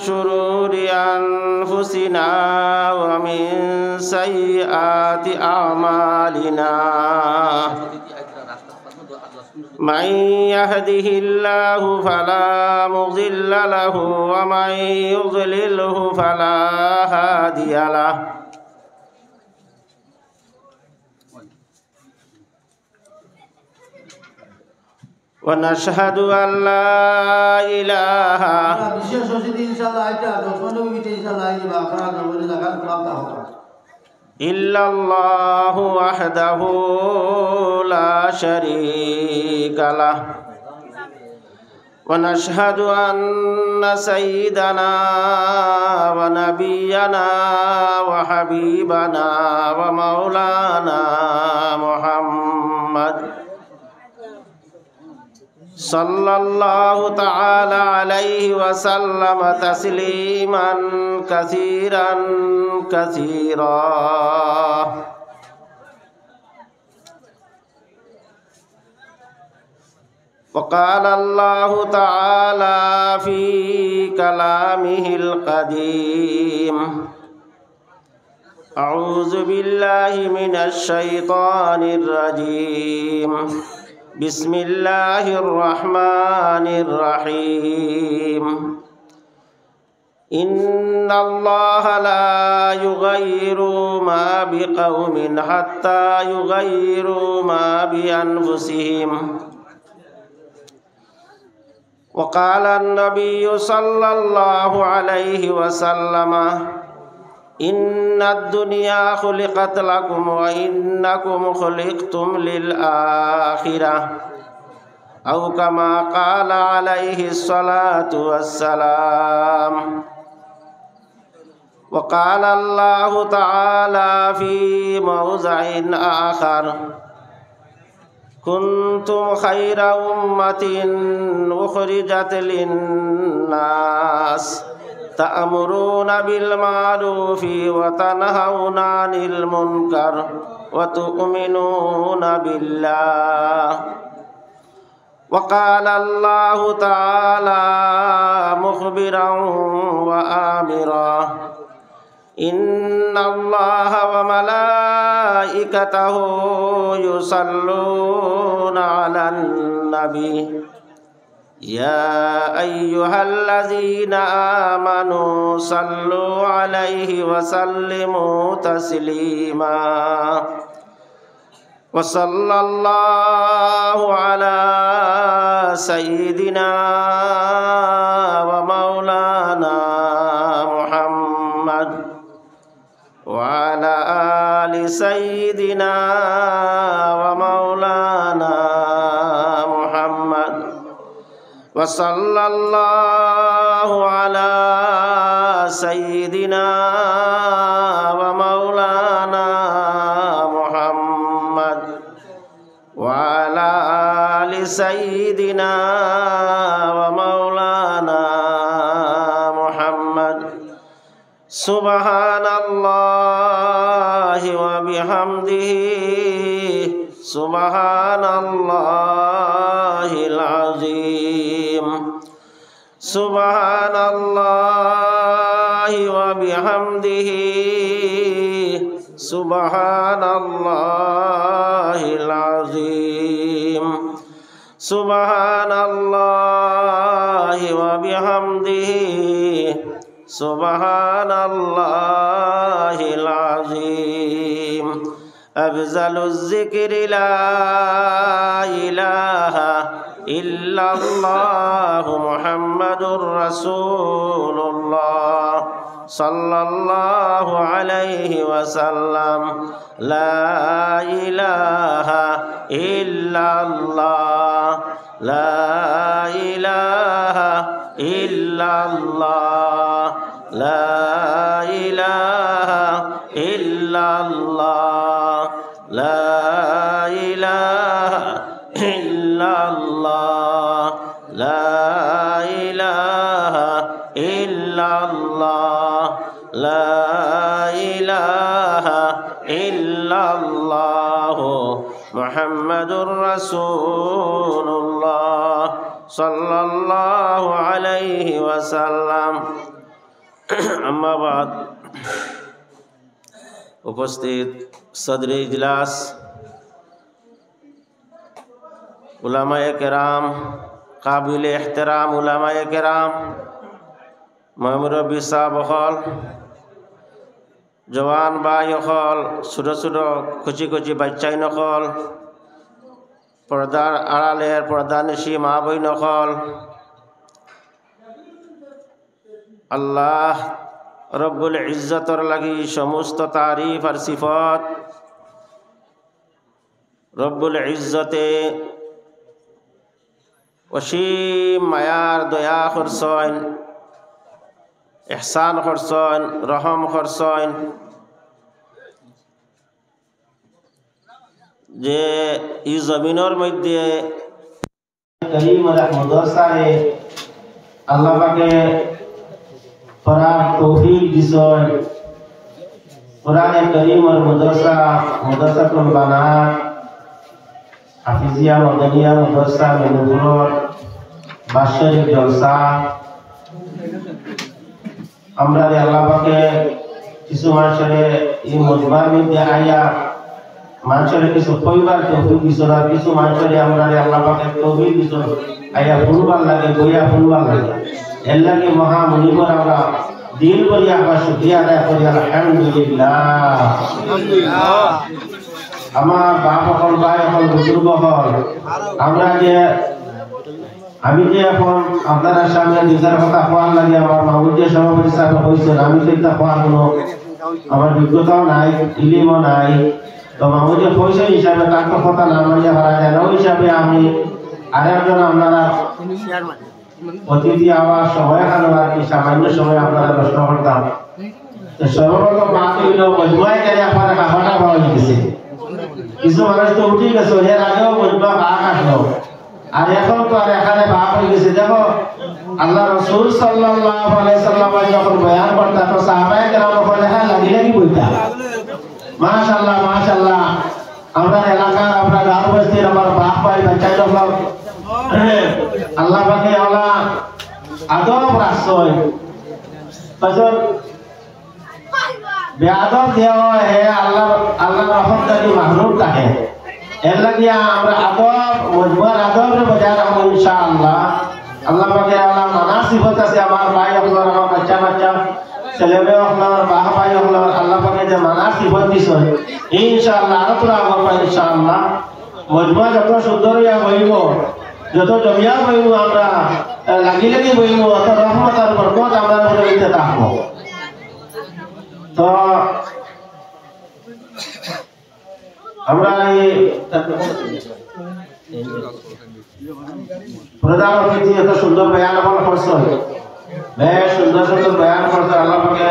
شرور أنفسنا ومن سيئات أعمالنا من يهده الله فلا مضل له ومن يضلله فلا هادي له ونشهد أن لا إله إلا الله وحده لا شريك له ونشهد أن سيدنا ونبينا وحبيبنا ومولانا محمد صلى الله تعالى عليه وسلم تسليما كثيرا كثيرا وقال الله تعالى في كلامه القديم أعوذ بالله من الشيطان الرجيم بسم الله الرحمن الرحيم إن الله لا يغير ما بقوم حتى يغيروا ما بأنفسهم وقال النبي صلى الله عليه وسلم إن الدنيا خلقت لكم وإنكم خلقتم للآخرة أو كما قال عليه الصلاة والسلام وقال الله تعالى في موضع آخر كنتم خير أمة أخرجت للناس تأمرون بالمعروف وتنهون عن المنكر وتؤمنون بالله وقال الله تعالى مخبرا وآمرا إن الله وملائكته يصلون على النبي يا أيها الذين آمنوا صلوا عليه وسلموا تسليما وصلى الله على سيدنا ومولانا محمد وعلى آل سيدنا ومولانا محمد وصلى الله على سيدنا ومولانا محمد وعلى آل سيدنا ومولانا محمد سبحان الله وبحمده سبحان الله العظيم سبحان الله وبحمده سبحان الله العظيم سبحان الله وبحمده سبحان الله العظيم أفضل الذكر لا إله إلا الله محمد رسول الله صلى الله عليه وسلم لا إله إلا الله لا إله إلا الله لا إله إلا الله لا إله إلا الله لا إله إلا الله لا إله إلا الله محمد رسول الله صلى الله عليه وسلم अम्मा बाद उपस्थित सदर इजलास, उलमाए किराम, काबिल एहतराम उलमाए किराम, मुरब्बी साहब हल, जवान भाई हल, छोटो छोटो कुची कुची बच्चाई नखल, पर्दार आड़ालेर पर्दानिशी मा बई नखल, अल्लाह रब्बुल इज्जतर लगी समस्त तारीफ और सिफात। रब्बुल इज्जते वशीम मायार दया खरसैन, एहसान खरसैन, रहम खरसैन, जे ई जमीनर मध्य करीम मदरसाए अल्लाह पाके पढ़ार तौफीक दिसन। कुरान करीम और मदरसातुल बनात, हाफिजिया मदनिया मदरसा मेनुपुर बार्षिक जलसा আমরা আল্লাহ পাকে কিছু মানুষের এই মজমার মধ্যে আইয়া মানুষের কিছু কইবার তৌফিক দিছেন, আর কিছু মানুষের আমরা আল্লাহ পাকে তৌফিক দিছেন আইয়া ফুলবার লাগে, বইয়া ফুলবার লাগে। এর লাগে মহা মুনিবর আমরা দিল করি আবার শুকরিয়া আদায় করি আলহামদুলিল্লাহ। আমার বাপ হল, ভাই হল, বুজুর্গ হল, আমরা যে আমি যে এখন আপনারা সামনে নিজের কথা হওয়ার লাগে আমার মাহবুব যে সভাপতি সাহেব হয়েছেন, আমি তো এটা হওয়ার কোনো আমার যোগ্যতাও নাই, ইলিমও নাই। তো মাহবুব যে হয়েছে হিসাবে তার তো কথা না মানিয়ে হারা যায় না, ওই হিসাবে আমি আরেকজন আপনারা অতিথি আওয়ার সময় খানো আর কি সামান্য সময় আপনারা প্রশ্ন করতাম। তো সর্বপ্রথম মাকে হইল মজমুয়ায় গেলে আপনারা খাবারটা পাওয়া গেছে, কিছু মানুষ তো উঠে গেছে, এর আগেও মজমুয়া বাঘ আসলো, আর এখন তো আর এখানে বাপ হয়ে গেছে। দেখো আল্লাহ রাসূল সাল্লাল্লাহু আলাইহি সাল্লাম যখন বয়ান করতেন তো সাহাবায়ে কেরাম ওখানে লাগি লাগি বইতা। মাশাআল্লাহ মাশাআল্লাহ, আমরা এলাকার আমরা গাঁও বস্তির আমার বাপ ভাই বাচ্চাই লোক আল্লাহ পাকে আল্লাহ আদব রাখছই, ফজর বেআদব দেওয়া হে আল্লাহ আল্লাহ রহমত থেকে মাহরুম থাকে। এর লাগিয়া আমরা আদব মজবুর আদবের বজায় রাখবো ইনশাআল্লাহ। আল্লাহ পাকে আল্লাহ নানা সিফত আছে আমার ভাই আপনার, আমার বাচ্চা বাচ্চা ছেলে মেয়ে আপনার, বাহ ভাই আপনার, আল্লাহ পাকে যে নানা সিফত দিছেন ইনশাআল্লাহ আরো তোরা করবো ইনশাআল্লাহ। মজবুর যত সুন্দর হইয়া বইব, যত জমিয়া বইব, আমরা লাগি লাগি বইব, অত রহমত আর বরকত আমরা মনে হইতে থাকবো। তো আমরা এই প্রধান অতিথি এত সুন্দর বয়ান করছেন, বেশ সুন্দর সুন্দর বয়ান করছেন। আল্লাহ পাকে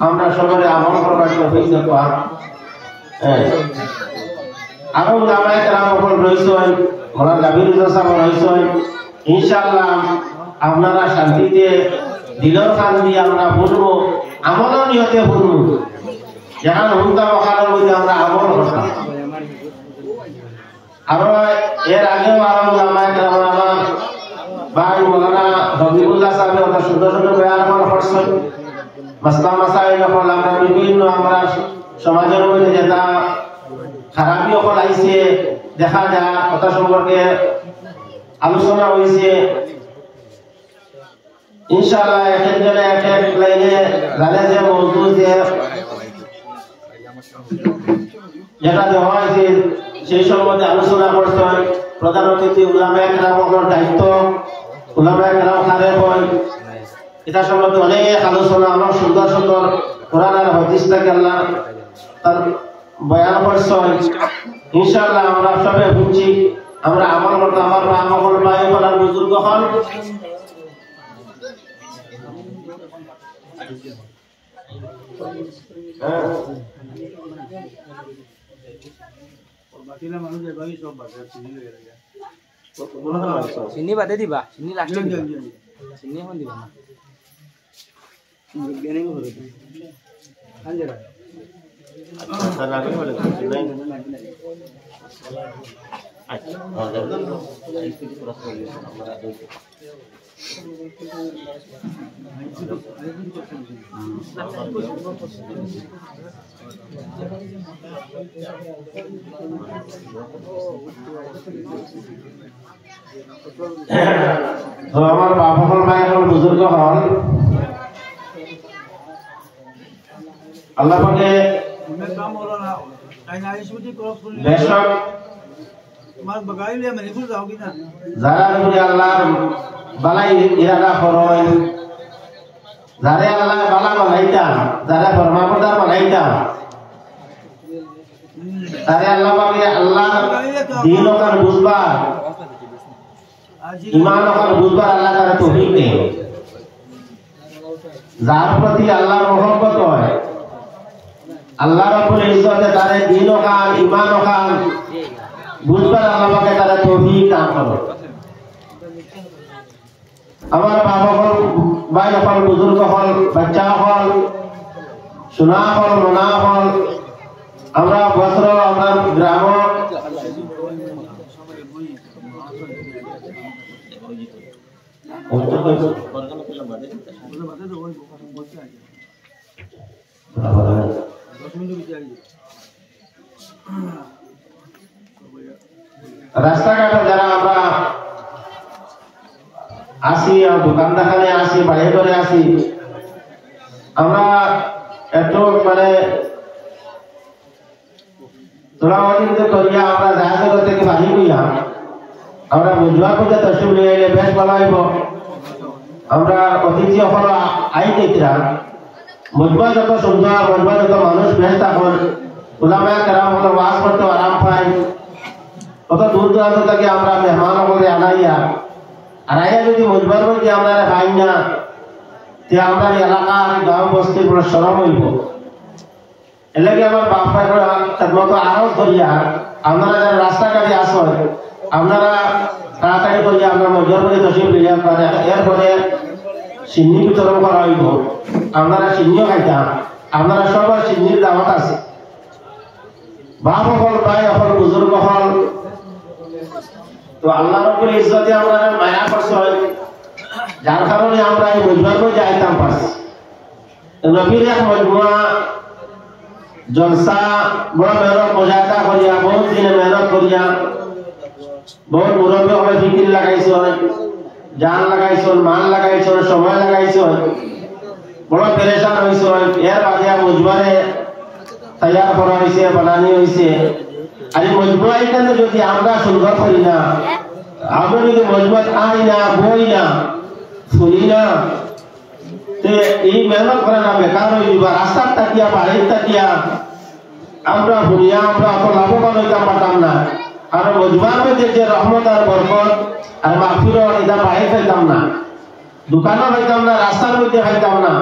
আমরা সবাই আমল করবার তৌফিক দেব। আরো উলামায়ে কেরাম ওপর রয়েছেন, মাওলানা জাবির হুজুর সাহেব রয়েছেন। ইনশাআল্লাহ আপনারা শান্তিতে দিলের কান দিয়ে আমরা বলবো, আমলের নিয়তে বলবো, যেখানে হুমদা ওখানের মধ্যে আমরা আমল করতাম। আরো এর আগেও আরো উলামায়ে কেরাম আমার ভাই মাওলানা হবিবুল্লাহ সাহেব অত সুন্দর সুন্দর বয়ান করছেন। মাসলা মাসাইল হল আমরা বিভিন্ন আমরা সমাজের মধ্যে যেটা খারাপি হল আইছে দেখা যায়, কথা সম্পর্কে আলোচনা হয়েছে। ইনশাআল্লাহ এক একজনে এক এক লাইনে গালে যে মওজু যেটা দেওয়া হয়েছে সেই সম্বন্ধে আলোচনা করছেন প্রধান অতিথি। উলামায়ে কেরামের দায়িত্ব, উলামায়ে কেরাম খারে হয়, এটা সম্বন্ধে অনেক আলোচনা, অনেক সুন্দর সুন্দর কোরআন আর হাদিস থেকে আল্লাহ তার বয়ান করছেন। ইনশাআল্লাহ আমরা সবাই বুঝছি, আমরা আমল করতে আমার বা আমল ভাই বলার বুজুর্গ হন। চিনি বাদে দিবা, চিনি লাস্টে দিবা, চিনি এখন দিবা না। আচ্ছা তো আমার বাবা হল ভাই হল বুজুর্গ হল আল্লাহ পাকে বেশক যারা যদি আল্লাহর বালাই ইরাদা করেন যারা আল্লাহ বালা বানাইতাম যারা ফরমাবরদার বানাইতাম তারে আল্লাহ পাকে আল্লাহ দ্বীন ওখান বুঝবার ঈমান ওখান বুঝবার আল্লাহ তারে তৌফিক দেন যার প্রতি আল্লাহর মহব্বত হয় আল্লাহ রাব্বুল ইজ্জতে তারে দ্বীন ওখান ঈমান ওখান বুঝবার আল্লাহ পাকে তারে তৌফিক দান করেন আমার বাবা হল ভাই হল বুজুর্গ হল বাচ্চা হল সোনা হল মোনা হল আমরা বস্ত্র আমরা গ্রাম রাস্তাঘাটে যারা আমরা আসি দোকান দেখানে আসি বাইরে করে আসি আমরা একটু মানে তোরা অনেক করিয়া আমরা জাহাজ থেকে বাড়ি কইয়া আমরা বুঝবার পথে তসিম নিয়ে এলে বেশ ভালো হইব আমরা অতিথি সকল আইতেরা বুঝবা যত সুন্দর বুঝবা যত মানুষ বেশ তখন উলামায়ে কেরাম হল ওয়াজ করতে আরাম পাই অত দূর দূরান্ত থেকে আমরা মেহমান হলে আনাইয়া যদি বুঝবার মধ্যে আমরা পাই না তে আমরা এলাকার গাঁও বস্তির পুরো সরম হইব এলাকে আমার বাপা মতো আরো ধরিয়া আপনারা যারা রাস্তাঘাটে আসেন আপনারা তাড়াতাড়ি করিয়া আমরা মজুর করে তসিম লিয়া পারে এরপরে সিন্নি বিতরণ করা হইব আপনারা সিন্নিও খাইতাম আপনারা সবার সিন্নির দাওয়াত আছে বাপ হল ভাই হল বুজুর্গ হল তো আল্লাহ রাব্বুল ইজ্জতে আমরা মায়া করছেন যার কারণে আমরা এই বুঝবার মধ্যে আইতাম পারছি নবীর এক মজমুয়া জলসা বড় মেহনত মুজাহিদা করিয়া বহুত দিনে মেহনত করিয়া বহুত মুরব্বী হবে ফিকির লাগাইছেন জান লাগাইছেন মান লাগাইছেন সময় লাগাইছেন বড় পেরেশান হয়েছেন এর বাদে মুজবারে তৈয়ার করা হয়েছে বানানি হয়েছে আর এই মজমুয়া এখানে যদি আমরা সুন্দর করি না আমরা যদি মজবুত আই না বই না শুনি না তে এই মেহনত করে না বেকার হয়ে যাবে রাস্তার তাকিয়া বাড়ির তাকিয়া আমরা ভুলিয়া আমরা অত লাভবান হইতে পারতাম না আর মজমার মধ্যে যে রহমত আর বরকত আর মাগফিরাত এটা বাইরে পাইতাম না দোকানে পাইতাম না রাস্তার মধ্যে পাইতাম না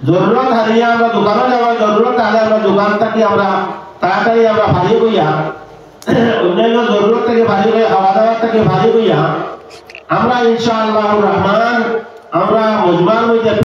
জরুরত হারিয়ে আমরা দোকানে যাওয়ার জরুরত হলে আমরা দোকান থাকি আমরা তাড়াতাড়ি আমরা ভারী হইয়া অন্যান্য জরুরত থেকে ভারী হয়ে খাওয়া দাওয়ার থেকে ভারী হইয়া আমরা ইনশাআল্লাহ রহমান আমরা মজমার মধ্যে